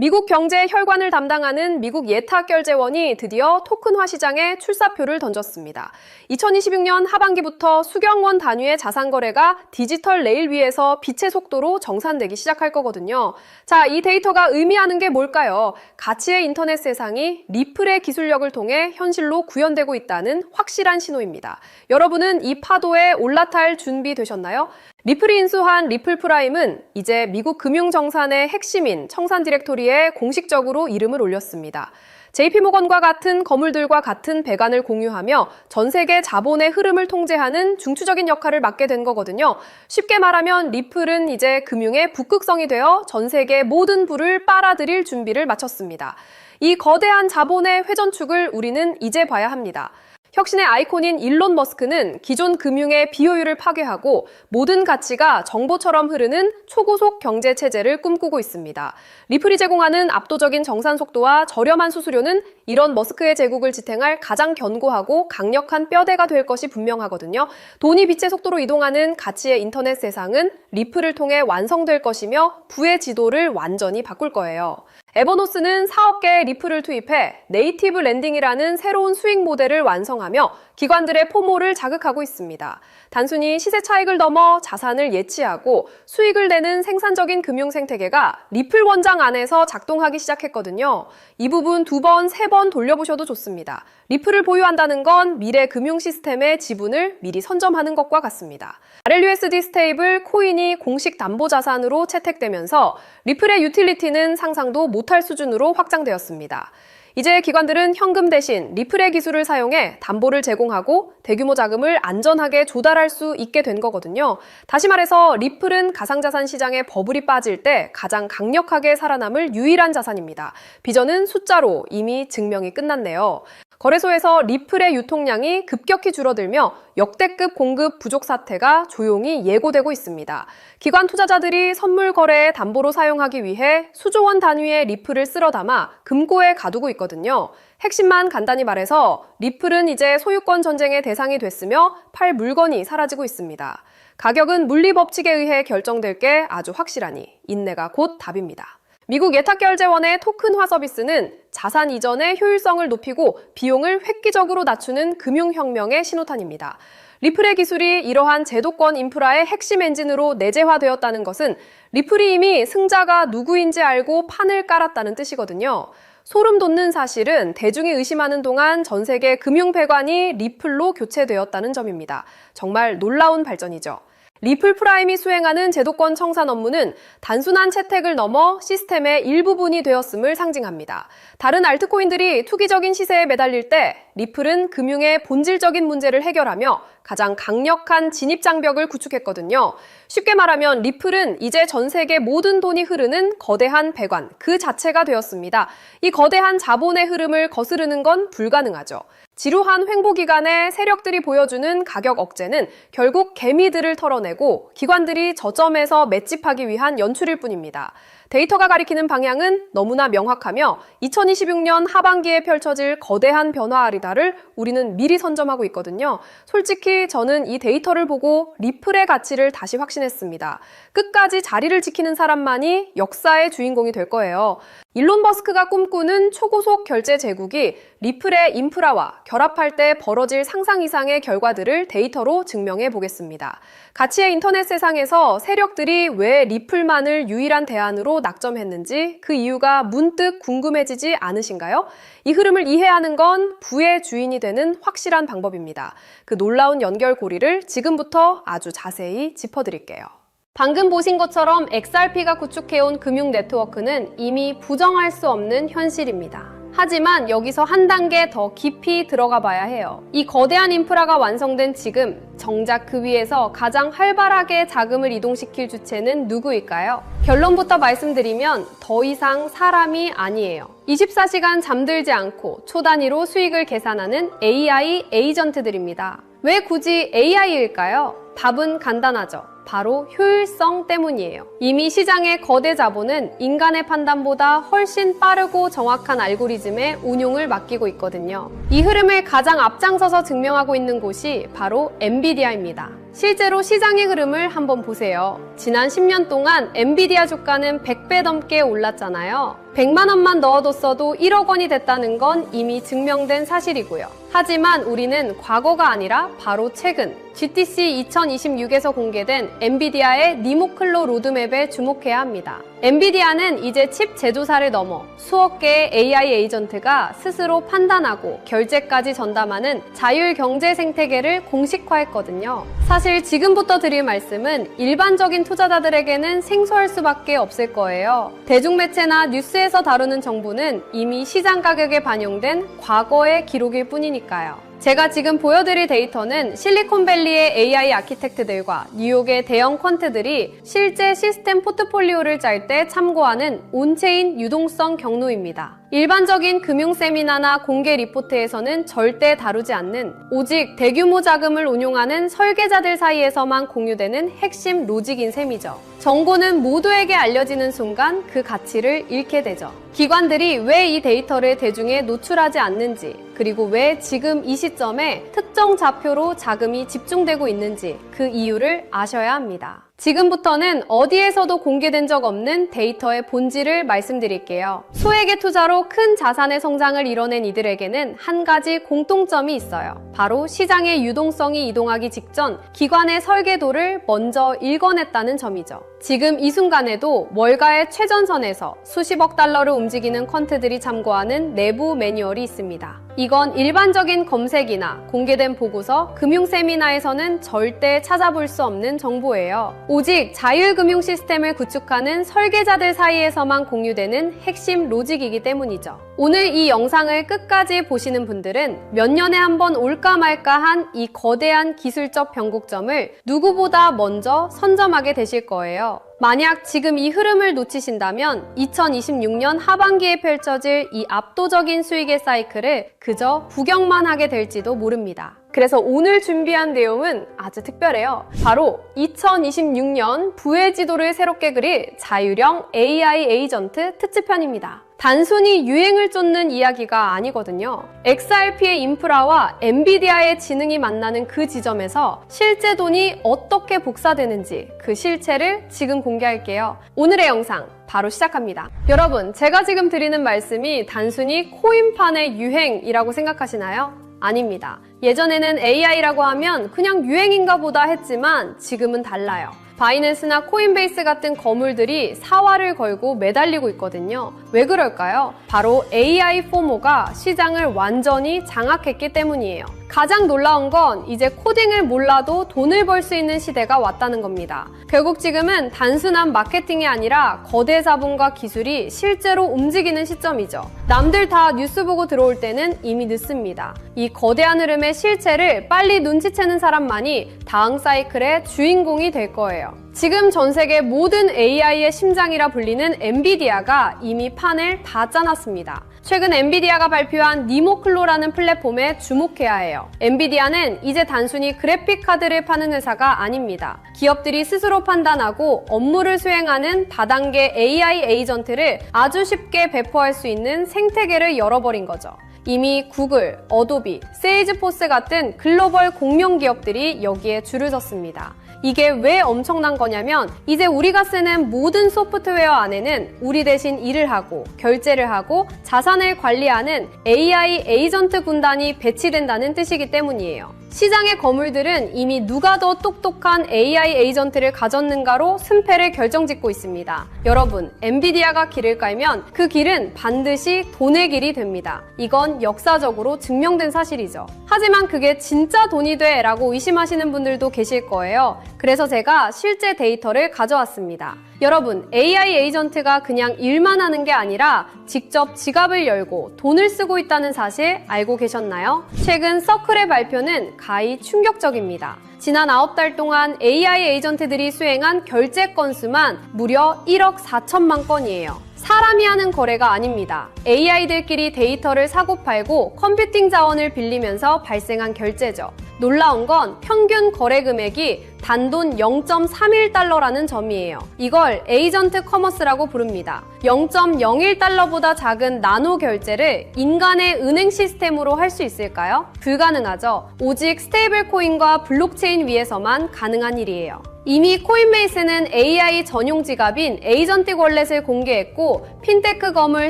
미국 경제 혈관을 담당하는 미국 예탁결제원이 드디어 토큰화 시장에 출사표를 던졌습니다. 2026년 하반기부터 수경원 단위의 자산 거래가 디지털 레일 위에서 빛의 속도로 정산되기 시작할 거거든요. 자, 이 데이터가 의미하는 게 뭘까요? 가치의 인터넷 세상이 리플의 기술력을 통해 현실로 구현되고 있다는 확실한 신호입니다. 여러분은 이 파도에 올라탈 준비 되셨나요? 리플이 인수한 리플 프라임은 이제 미국 금융정산의 핵심인 청산 디렉토리에 공식적으로 이름을 올렸습니다. JP모건과 같은 거물들과 같은 배관을 공유하며 전 세계 자본의 흐름을 통제하는 중추적인 역할을 맡게 된 거거든요. 쉽게 말하면 리플은 이제 금융의 북극성이 되어 전 세계 모든 부를 빨아들일 준비를 마쳤습니다. 이 거대한 자본의 회전축을 우리는 이제 봐야 합니다. 혁신의 아이콘인 일론 머스크는 기존 금융의 비효율을 파괴하고 모든 가치가 정보처럼 흐르는 초고속 경제 체제를 꿈꾸고 있습니다. 리플이 제공하는 압도적인 정산 속도와 저렴한 수수료는 이런 머스크의 제국을 지탱할 가장 견고하고 강력한 뼈대가 될 것이 분명하거든요. 돈이 빛의 속도로 이동하는 가치의 인터넷 세상은 리플을 통해 완성될 것이며 부의 지도를 완전히 바꿀 거예요. 에버노스는 4억 개의 리플을 투입해 네이티브 랜딩이라는 새로운 수익 모델을 완성하며 기관들의 포모를 자극하고 있습니다. 단순히 시세 차익을 넘어 자산을 예치하고 수익을 내는 생산적인 금융 생태계가 리플 원장 안에서 작동하기 시작했거든요. 이 부분 2번, 3번 돌려보셔도 좋습니다. 리플을 보유한다는 건 미래 금융 시스템의 지분을 미리 선점하는 것과 같습니다. RLUSD 스테이블 코인이 공식 담보 자산으로 채택되면서 리플의 유틸리티는 상상도 못할 수준으로 확장되었습니다. 이제 기관들은 현금 대신 리플의 기술을 사용해 담보를 제공하고 대규모 자금을 안전하게 조달할 수 있게 된 거거든요. 다시 말해서 리플은 가상자산 시장에 버블이 빠질 때 가장 강력하게 살아남을 유일한 자산입니다. 비전은 숫자로 이미 증명이 끝났네요. 거래소에서 리플의 유통량이 급격히 줄어들며 역대급 공급 부족 사태가 조용히 예고되고 있습니다. 기관 투자자들이 선물 거래에 담보로 사용하기 위해 수조 원 단위의 리플을 쓸어 담아 금고에 가두고 있거든요. 핵심만 간단히 말해서 리플은 이제 소유권 전쟁의 대상이 됐으며 팔 물건이 사라지고 있습니다. 가격은 물리 법칙에 의해 결정될 게 아주 확실하니 인내가 곧 답입니다. 미국 예탁결제원의 토큰화 서비스는 자산 이전의 효율성을 높이고 비용을 획기적으로 낮추는 금융혁명의 신호탄입니다. 리플의 기술이 이러한 제도권 인프라의 핵심 엔진으로 내재화되었다는 것은 리플이 이미 승자가 누구인지 알고 판을 깔았다는 뜻이거든요. 소름 돋는 사실은 대중이 의심하는 동안 전 세계 금융배관이 리플로 교체되었다는 점입니다. 정말 놀라운 발전이죠. 리플 프라임이 수행하는 제도권 청산 업무는 단순한 채택을 넘어 시스템의 일부분이 되었음을 상징합니다. 다른 알트코인들이 투기적인 시세에 매달릴 때 리플은 금융의 본질적인 문제를 해결하며 가장 강력한 진입장벽을 구축했거든요. 쉽게 말하면 리플은 이제 전 세계 모든 돈이 흐르는 거대한 배관 그 자체가 되었습니다. 이 거대한 자본의 흐름을 거스르는 건 불가능하죠. 지루한 횡보기간에 세력들이 보여주는 가격 억제는 결국 개미들을 털어내고 기관들이 저점에서 맷집하기 위한 연출일 뿐입니다. 데이터가 가리키는 방향은 너무나 명확하며 2026년 하반기에 펼쳐질 거대한 변화아리다를 우리는 미리 선점하고 있거든요. 솔직히 저는 이 데이터를 보고 리플의 가치를 다시 확신했습니다. 끝까지 자리를 지키는 사람만이 역사의 주인공이 될 거예요. 일론 머스크가 꿈꾸는 초고속 결제 제국이 리플의 인프라와 결합할 때 벌어질 상상 이상의 결과들을 데이터로 증명해 보겠습니다. 가치의 인터넷 세상에서 세력들이 왜 리플만을 유일한 대안으로 낙점했는지 그 이유가 문득 궁금해지지 않으신가요? 이 흐름을 이해하는 건 부의 주인이 되는 확실한 방법입니다. 그 놀라운 연결고리를 지금부터 아주 자세히 짚어드릴게요. 방금 보신 것처럼 XRP가 구축해온 금융 네트워크는 이미 부정할 수 없는 현실입니다. 하지만 여기서 한 단계 더 깊이 들어가 봐야 해요. 이 거대한 인프라가 완성된 지금 정작 그 위에서 가장 활발하게 자금을 이동시킬 주체는 누구일까요? 결론부터 말씀드리면 더 이상 사람이 아니에요. 24시간 잠들지 않고 초단위로 수익을 계산하는 AI 에이전트들입니다. 왜 굳이 AI일까요? 답은 간단하죠. 바로 효율성 때문이에요. 이미 시장의 거대 자본은 인간의 판단보다 훨씬 빠르고 정확한 알고리즘의 운용을 맡기고 있거든요. 이 흐름을 가장 앞장서서 증명하고 있는 곳이 바로 엔비디아입니다. 실제로 시장의 흐름을 한번 보세요. 지난 10년 동안 엔비디아 주가는 100배 넘게 올랐잖아요. 100만 원만 넣어뒀어도 1억 원이 됐다는 건 이미 증명된 사실이고요. 하지만 우리는 과거가 아니라 바로 최근 GTC 2026에서 공개된 엔비디아의 니모클로 로드맵에 주목해야 합니다. 엔비디아는 이제 칩 제조사를 넘어 수억 개의 AI 에이전트가 스스로 판단하고 결제까지 전담하는 자율 경제 생태계를 공식화했거든요. 사실 지금부터 드릴 말씀은 일반적인 투자자들에게는 생소할 수밖에 없을 거예요. 대중매체나 뉴스에서 다루는 정보는 이미 시장 가격에 반영된 과거의 기록일 뿐이니까요. 제가 지금 보여드릴 데이터는 실리콘밸리의 AI 아키텍트들과 뉴욕의 대형 퀀트들이 실제 시스템 포트폴리오를 짤 때 참고하는 온체인 유동성 경로입니다. 일반적인 금융 세미나나 공개 리포트에서는 절대 다루지 않는 오직 대규모 자금을 운용하는 설계자들 사이에서만 공유되는 핵심 로직인 셈이죠. 정보는 모두에게 알려지는 순간 그 가치를 잃게 되죠. 기관들이 왜 이 데이터를 대중에 노출하지 않는지, 그리고 왜 지금 이 시점에 특정 좌표로 자금이 집중되고 있는지 그 이유를 아셔야 합니다. 지금부터는 어디에서도 공개된 적 없는 데이터의 본질을 말씀드릴게요. 소액의 투자로 큰 자산의 성장을 이뤄낸 이들에게는 한 가지 공통점이 있어요. 바로 시장의 유동성이 이동하기 직전 기관의 설계도를 먼저 읽어냈다는 점이죠. 지금 이 순간에도 월가의 최전선에서 수십억 달러를 움직이는 퀀트들이 참고하는 내부 매뉴얼이 있습니다. 이건 일반적인 검색이나 공개된 보고서, 금융 세미나에서는 절대 찾아볼 수 없는 정보예요. 오직 자율금융 시스템을 구축하는 설계자들 사이에서만 공유되는 핵심 로직이기 때문이죠. 오늘 이 영상을 끝까지 보시는 분들은 몇 년에 한 번 올까 말까 한 이 거대한 기술적 변곡점을 누구보다 먼저 선점하게 되실 거예요. 만약 지금 이 흐름을 놓치신다면 2026년 하반기에 펼쳐질 이 압도적인 수익의 사이클을 그저 구경만 하게 될지도 모릅니다. 그래서 오늘 준비한 내용은 아주 특별해요. 바로 2026년 부의 지도를 새롭게 그릴 자율형 AI 에이전트 특집편입니다. 단순히 유행을 쫓는 이야기가 아니거든요. XRP의 인프라와 엔비디아의 지능이 만나는 그 지점에서 실제 돈이 어떻게 복사되는지 그 실체를 지금 공개할게요. 오늘의 영상 바로 시작합니다. 여러분, 제가 지금 드리는 말씀이 단순히 코인판의 유행이라고 생각하시나요? 아닙니다. 예전에는 AI라고 하면 그냥 유행인가 보다 했지만 지금은 달라요. 바이낸스나 코인베이스 같은 거물들이 사활을 걸고 매달리고 있거든요. 왜 그럴까요? 바로 AI 포모가 시장을 완전히 장악했기 때문이에요. 가장 놀라운 건 이제 코딩을 몰라도 돈을 벌 수 있는 시대가 왔다는 겁니다. 결국 지금은 단순한 마케팅이 아니라 거대 자본과 기술이 실제로 움직이는 시점이죠. 남들 다 뉴스 보고 들어올 때는 이미 늦습니다. 이 거대한 흐름의 실체를 빨리 눈치채는 사람만이 다음 사이클의 주인공이 될 거예요. 지금 전 세계 모든 AI의 심장이라 불리는 엔비디아가 이미 판을 다 짜놨습니다. 최근 엔비디아가 발표한 니모클로라는 플랫폼에 주목해야 해요. 엔비디아는 이제 단순히 그래픽 카드를 파는 회사가 아닙니다. 기업들이 스스로 판단하고 업무를 수행하는 다단계 AI 에이전트를 아주 쉽게 배포할 수 있는 생태계를 열어버린 거죠. 이미 구글, 어도비, 세일즈포스 같은 글로벌 공룡 기업들이 여기에 줄을 섰습니다. 이게 왜 엄청난 거냐면 이제 우리가 쓰는 모든 소프트웨어 안에는 우리 대신 일을 하고 결제를 하고 자산을 관리하는 AI 에이전트 군단이 배치된다는 뜻이기 때문이에요. 시장의 거물들은 이미 누가 더 똑똑한 AI 에이전트를 가졌는가로 승패를 결정짓고 있습니다. 여러분, 엔비디아가 길을 깔면 그 길은 반드시 돈의 길이 됩니다. 이건 역사적으로 증명된 사실이죠. 하지만 그게 진짜 돈이 돼? 라고 의심하시는 분들도 계실 거예요. 그래서 제가 실제 데이터를 가져왔습니다. 여러분, AI 에이전트가 그냥 일만 하는 게 아니라 직접 지갑을 열고 돈을 쓰고 있다는 사실 알고 계셨나요? 최근 서클의 발표는 가히 충격적입니다. 지난 9달 동안 AI 에이전트들이 수행한 결제 건수만 무려 1억 4천만 건이에요. 사람이 하는 거래가 아닙니다. AI들끼리 데이터를 사고팔고 컴퓨팅 자원을 빌리면서 발생한 결제죠. 놀라운 건 평균 거래 금액이 단돈 0.31달러라는 점이에요. 이걸 에이전트 커머스라고 부릅니다. 0.01달러보다 작은 나노 결제를 인간의 은행 시스템으로 할 수 있을까요? 불가능하죠. 오직 스테이블 코인과 블록체인 위에서만 가능한 일이에요. 이미 코인베이스는 AI 전용 지갑인 에이전틱 월렛을 공개했고 핀테크 거물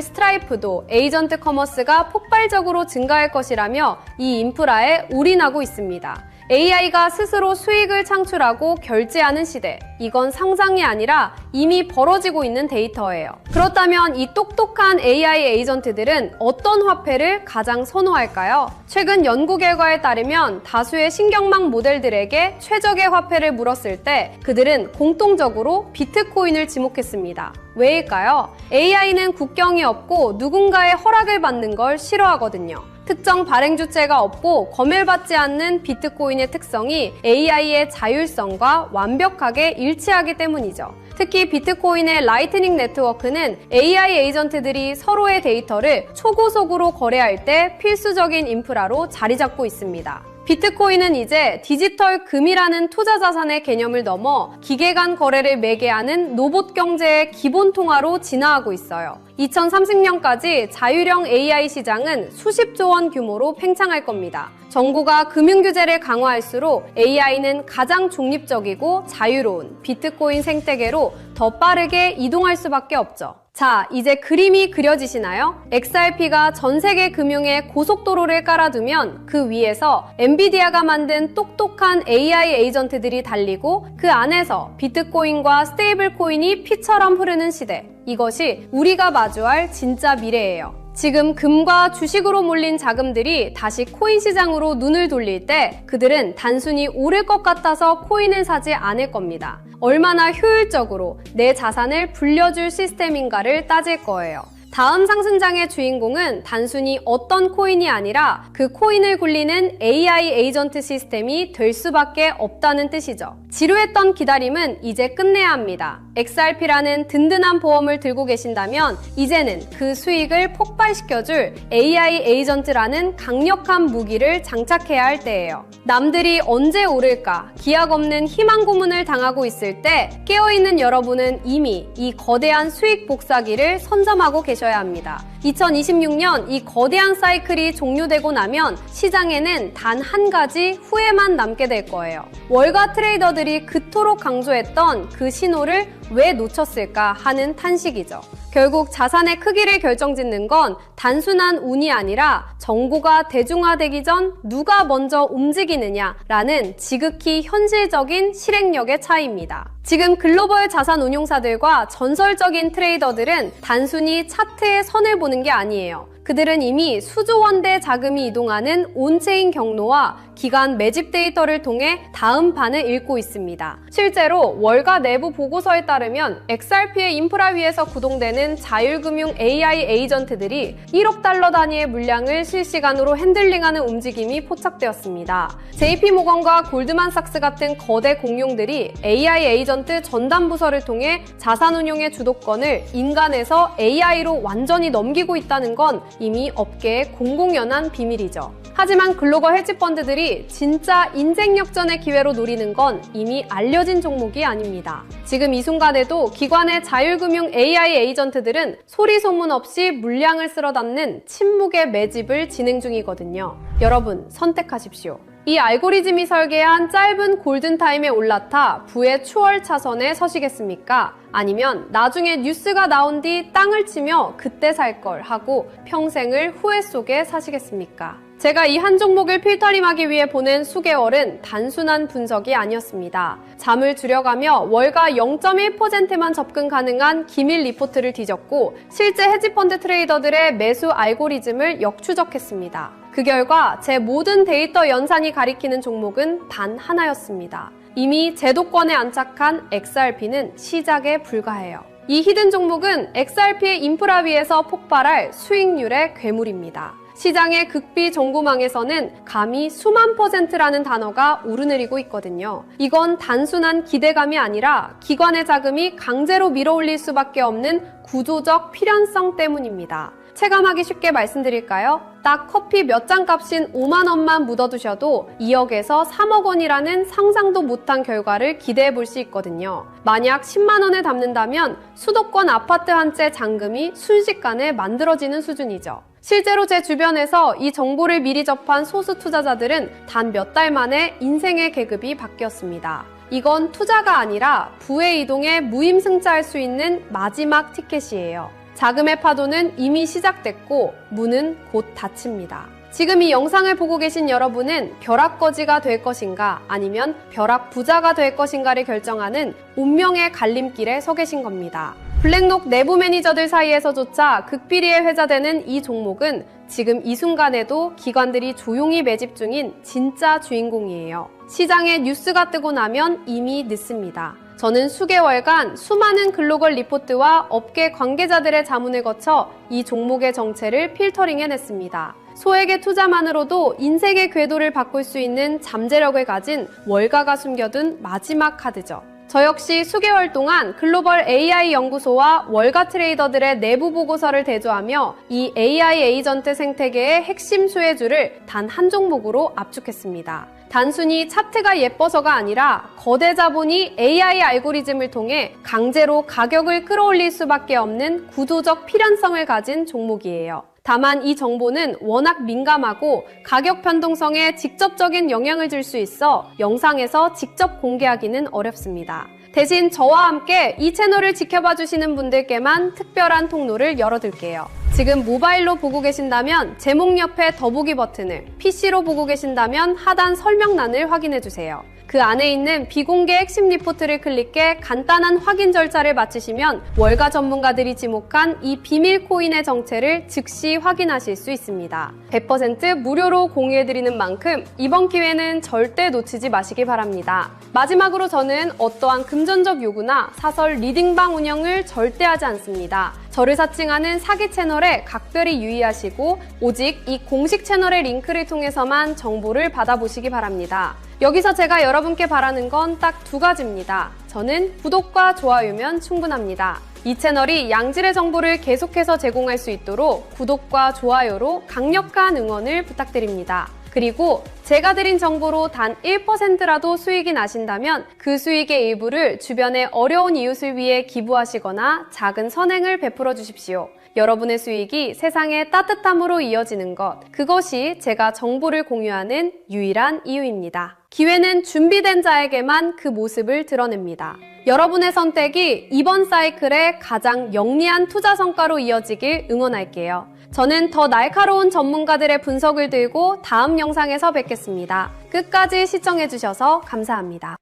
스트라이프도 에이전트 커머스가 폭발적으로 증가할 것이라며 이 인프라에 올인하고 있습니다. AI가 스스로 수익을 창출하고 결제하는 시대. 이건 상상이 아니라 이미 벌어지고 있는 데이터예요. 그렇다면 이 똑똑한 AI 에이전트들은 어떤 화폐를 가장 선호할까요? 최근 연구 결과에 따르면 다수의 신경망 모델들에게 최적의 화폐를 물었을 때 그들은 공통적으로 비트코인을 지목했습니다. 왜일까요? AI는 국경이 없고 누군가의 허락을 받는 걸 싫어하거든요. 특정 발행 주체가 없고 검열받지 않는 비트코인의 특성이 AI의 자율성과 완벽하게 일치하기 때문이죠. 특히 비트코인의 라이트닝 네트워크는 AI 에이전트들이 서로의 데이터를 초고속으로 거래할 때 필수적인 인프라로 자리 잡고 있습니다. 비트코인은 이제 디지털 금이라는 투자 자산의 개념을 넘어 기계 간 거래를 매개하는 로봇 경제의 기본 통화로 진화하고 있어요. 2030년까지 자율형 AI 시장은 수십조 원 규모로 팽창할 겁니다. 정부가 금융규제를 강화할수록 AI는 가장 중립적이고 자유로운 비트코인 생태계로 더 빠르게 이동할 수밖에 없죠. 자, 이제 그림이 그려지시나요? XRP가 전 세계 금융에 고속도로를 깔아두면 그 위에서 엔비디아가 만든 똑똑한 AI 에이전트들이 달리고 그 안에서 비트코인과 스테이블 코인이 피처럼 흐르는 시대. 이것이 우리가 마주할 진짜 미래예요. 지금 금과 주식으로 몰린 자금들이 다시 코인 시장으로 눈을 돌릴 때 그들은 단순히 오를 것 같아서 코인을 사지 않을 겁니다. 얼마나 효율적으로 내 자산을 불려줄 시스템인가를 따질 거예요. 다음 상승장의 주인공은 단순히 어떤 코인이 아니라 그 코인을 굴리는 AI 에이전트 시스템이 될 수밖에 없다는 뜻이죠. 지루했던 기다림은 이제 끝내야 합니다. XRP라는 든든한 보험을 들고 계신다면 이제는 그 수익을 폭발시켜줄 AI 에이전트라는 강력한 무기를 장착해야 할 때예요. 남들이 언제 오를까 기약 없는 희망 고문을 당하고 있을 때 깨어있는 여러분은 이미 이 거대한 수익 복사기를 선점하고 계셔야 합니다. 2026년 이 거대한 사이클이 종료되고 나면 시장에는 단 한 가지 후회만 남게 될 거예요. 월가 트레이더들이 그토록 강조했던 그 신호를 왜 놓쳤을까 하는 탄식이죠. 결국 자산의 크기를 결정짓는 건 단순한 운이 아니라 정보가 대중화되기 전 누가 먼저 움직이느냐라는 지극히 현실적인 실행력의 차이입니다. 지금 글로벌 자산 운용사들과 전설적인 트레이더들은 단순히 차트의 선을 보는 게 아니에요. 그들은 이미 수조 원대 자금이 이동하는 온체인 경로와 기간 매집 데이터를 통해 다음 판을 읽고 있습니다. 실제로 월가 내부 보고서에 따르면 XRP의 인프라 위에서 구동되는 자율금융 AI 에이전트들이 1억 달러 단위의 물량을 실시간으로 핸들링하는 움직임이 포착되었습니다. JP모건과 골드만삭스 같은 거대 공룡들이 AI 에이전트 전담 부서를 통해 자산 운용의 주도권을 인간에서 AI로 완전히 넘기고 있다는 건 이미 업계의 공공연한 비밀이죠. 하지만 글로벌 헤지펀드들이 진짜 인생 역전의 기회로 노리는 건 이미 알려진 종목이 아닙니다. 지금 이 순간에도 기관의 자율금융 AI 에이전트들은 소리 소문 없이 물량을 쓸어 담는 침묵의 매집을 진행 중이거든요. 여러분, 선택하십시오. 이 알고리즘이 설계한 짧은 골든타임에 올라타 부의 추월 차선에 서시겠습니까? 아니면 나중에 뉴스가 나온 뒤 땅을 치며 그때 살 걸 하고 평생을 후회 속에 사시겠습니까? 제가 이 한 종목을 필터링하기 위해 보낸 수개월은 단순한 분석이 아니었습니다. 잠을 줄여가며 월가 0.1%만 접근 가능한 기밀 리포트를 뒤졌고 실제 헤지펀드 트레이더들의 매수 알고리즘을 역추적했습니다. 그 결과 제 모든 데이터 연산이 가리키는 종목은 단 하나였습니다. 이미 제도권에 안착한 XRP는 시작에 불과해요. 이 히든 종목은 XRP의 인프라 위에서 폭발할 수익률의 괴물입니다. 시장의 극비 정보망에서는 감히 수만 %라는 단어가 오르내리고 있거든요. 이건 단순한 기대감이 아니라 기관의 자금이 강제로 밀어올릴 수밖에 없는 구조적 필연성 때문입니다. 체감하기 쉽게 말씀드릴까요? 딱 커피 몇 잔 값인 5만 원만 묻어두셔도 2억에서 3억 원이라는 상상도 못한 결과를 기대해 볼 수 있거든요. 만약 10만 원을 담는다면 수도권 아파트 한 채 잔금이 순식간에 만들어지는 수준이죠. 실제로 제 주변에서 이 정보를 미리 접한 소수 투자자들은 단 몇 달 만에 인생의 계급이 바뀌었습니다. 이건 투자가 아니라 부의 이동에 무임승차할 수 있는 마지막 티켓이에요. 자금의 파도는 이미 시작됐고 문은 곧 닫힙니다. 지금 이 영상을 보고 계신 여러분은 벼락거지가 될 것인가 아니면 벼락부자가 될 것인가를 결정하는 운명의 갈림길에 서 계신 겁니다. 블랙록 내부 매니저들 사이에서조차 극비리에 회자되는 이 종목은 지금 이 순간에도 기관들이 조용히 매집 중인 진짜 주인공이에요. 시장에 뉴스가 뜨고 나면 이미 늦습니다. 저는 수개월간 수많은 글로벌 리포트와 업계 관계자들의 자문을 거쳐 이 종목의 정체를 필터링해냈습니다. 소액의 투자만으로도 인생의 궤도를 바꿀 수 있는 잠재력을 가진 월가가 숨겨둔 마지막 카드죠. 저 역시 수개월 동안 글로벌 AI 연구소와 월가 트레이더들의 내부 보고서를 대조하며 이 AI 에이전트 생태계의 핵심 수혜주를 단 한 종목으로 압축했습니다. 단순히 차트가 예뻐서가 아니라 거대 자본이 AI 알고리즘을 통해 강제로 가격을 끌어올릴 수밖에 없는 구조적 필연성을 가진 종목이에요. 다만 이 정보는 워낙 민감하고 가격 변동성에 직접적인 영향을 줄 수 있어 영상에서 직접 공개하기는 어렵습니다. 대신 저와 함께 이 채널을 지켜봐 주시는 분들께만 특별한 통로를 열어둘게요. 지금 모바일로 보고 계신다면 제목 옆에 더보기 버튼을, PC로 보고 계신다면 하단 설명란을 확인해주세요. 그 안에 있는 비공개 핵심 리포트를 클릭해 간단한 확인 절차를 마치시면 월가 전문가들이 지목한 이 비밀 코인의 정체를 즉시 확인하실 수 있습니다. 100% 무료로 공유해드리는 만큼 이번 기회는 절대 놓치지 마시기 바랍니다. 마지막으로 저는 어떠한 금전적 요구나 사설 리딩방 운영을 절대 하지 않습니다. 저를 사칭하는 사기 채널에 각별히 유의하시고 오직 이 공식 채널의 링크를 통해서만 정보를 받아보시기 바랍니다. 여기서 제가 여러분께 바라는 건 딱 두 가지입니다. 저는 구독과 좋아요면 충분합니다. 이 채널이 양질의 정보를 계속해서 제공할 수 있도록 구독과 좋아요로 강력한 응원을 부탁드립니다. 그리고 제가 드린 정보로 단 1%라도 수익이 나신다면 그 수익의 일부를 주변의 어려운 이웃을 위해 기부하시거나 작은 선행을 베풀어 주십시오. 여러분의 수익이 세상의 따뜻함으로 이어지는 것, 그것이 제가 정보를 공유하는 유일한 이유입니다. 기회는 준비된 자에게만 그 모습을 드러냅니다. 여러분의 선택이 이번 사이클의 가장 영리한 투자 성과로 이어지길 응원할게요. 저는 더 날카로운 전문가들의 분석을 들고 다음 영상에서 뵙겠습니다. 끝까지 시청해주셔서 감사합니다.